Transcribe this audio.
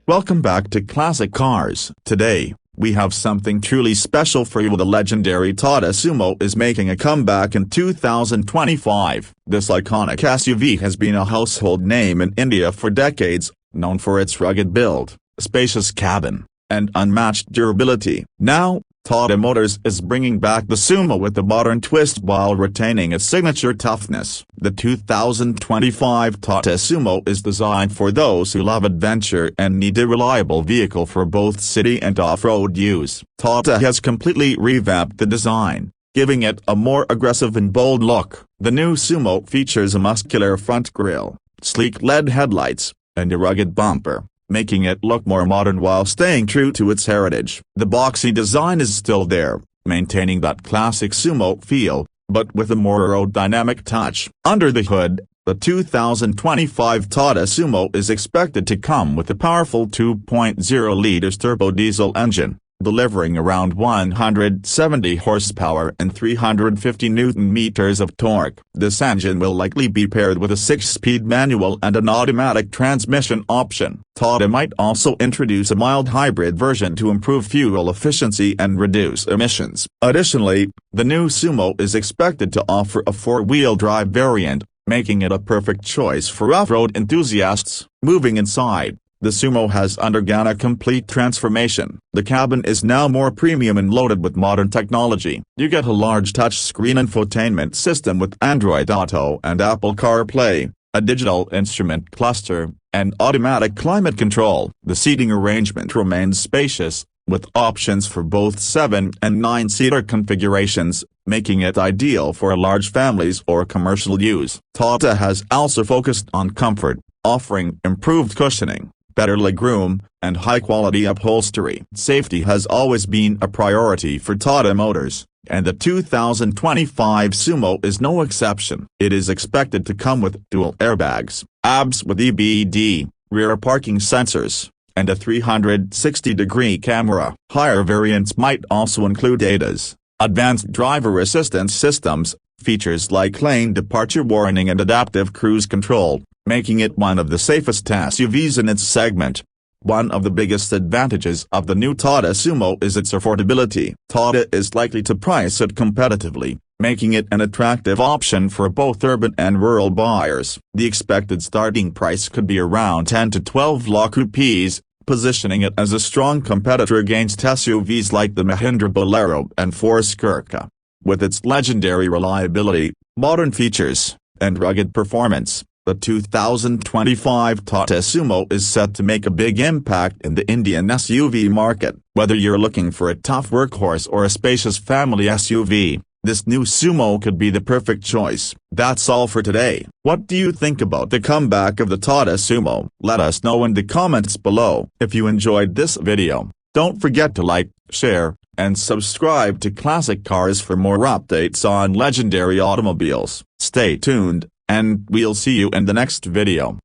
Welcome back to Classic Cars. Today, we have something truly special for you. The legendary Tata Sumo is making a comeback in 2025. This iconic SUV has been a household name in India for decades, known for its rugged build, spacious cabin, and unmatched durability. Now, Tata Motors is bringing back the Sumo with a modern twist while retaining its signature toughness. The 2025 Tata Sumo is designed for those who love adventure and need a reliable vehicle for both city and off-road use. Tata has completely revamped the design, giving it a more aggressive and bold look. The new Sumo features a muscular front grille, sleek LED headlights, and a rugged bumper, making it look more modern while staying true to its heritage. The boxy design is still there, maintaining that classic Sumo feel, but with a more aerodynamic touch. Under the hood, the 2025 Tata Sumo is expected to come with a powerful 2.0-liter turbo diesel engine, delivering around 170 horsepower and 350 Nm of torque. This engine will likely be paired with a 6-speed manual and an automatic transmission option. Tata might also introduce a mild hybrid version to improve fuel efficiency and reduce emissions. Additionally, the new Sumo is expected to offer a 4-wheel drive variant, making it a perfect choice for off-road enthusiasts. Moving inside, the Sumo has undergone a complete transformation. The cabin is now more premium and loaded with modern technology. You get a large touchscreen infotainment system with Android Auto and Apple CarPlay, a digital instrument cluster, and automatic climate control. The seating arrangement remains spacious, with options for both 7- and 9-seater configurations, making it ideal for large families or commercial use. Tata has also focused on comfort, offering improved cushioning, better legroom, and high-quality upholstery. Safety has always been a priority for Tata Motors, and the 2025 Sumo is no exception. It is expected to come with dual airbags, ABS with EBD, rear parking sensors, and a 360-degree camera. Higher variants might also include ADAS, advanced driver assistance systems, features like lane departure warning and adaptive cruise control, making it one of the safest SUVs in its segment. One of the biggest advantages of the new Tata Sumo is its affordability. Tata is likely to price it competitively, making it an attractive option for both urban and rural buyers. The expected starting price could be around 10 to 12 lakh rupees, positioning it as a strong competitor against SUVs like the Mahindra Bolero and Force Kuurka. With its legendary reliability, modern features, and rugged performance, the 2025 Tata Sumo is set to make a big impact in the Indian SUV market. Whether you're looking for a tough workhorse or a spacious family SUV, this new Sumo could be the perfect choice. That's all for today. What do you think about the comeback of the Tata Sumo? Let us know in the comments below. If you enjoyed this video, don't forget to like, share, and subscribe to Classic Cars for more updates on legendary automobiles. Stay tuned, and we'll see you in the next video.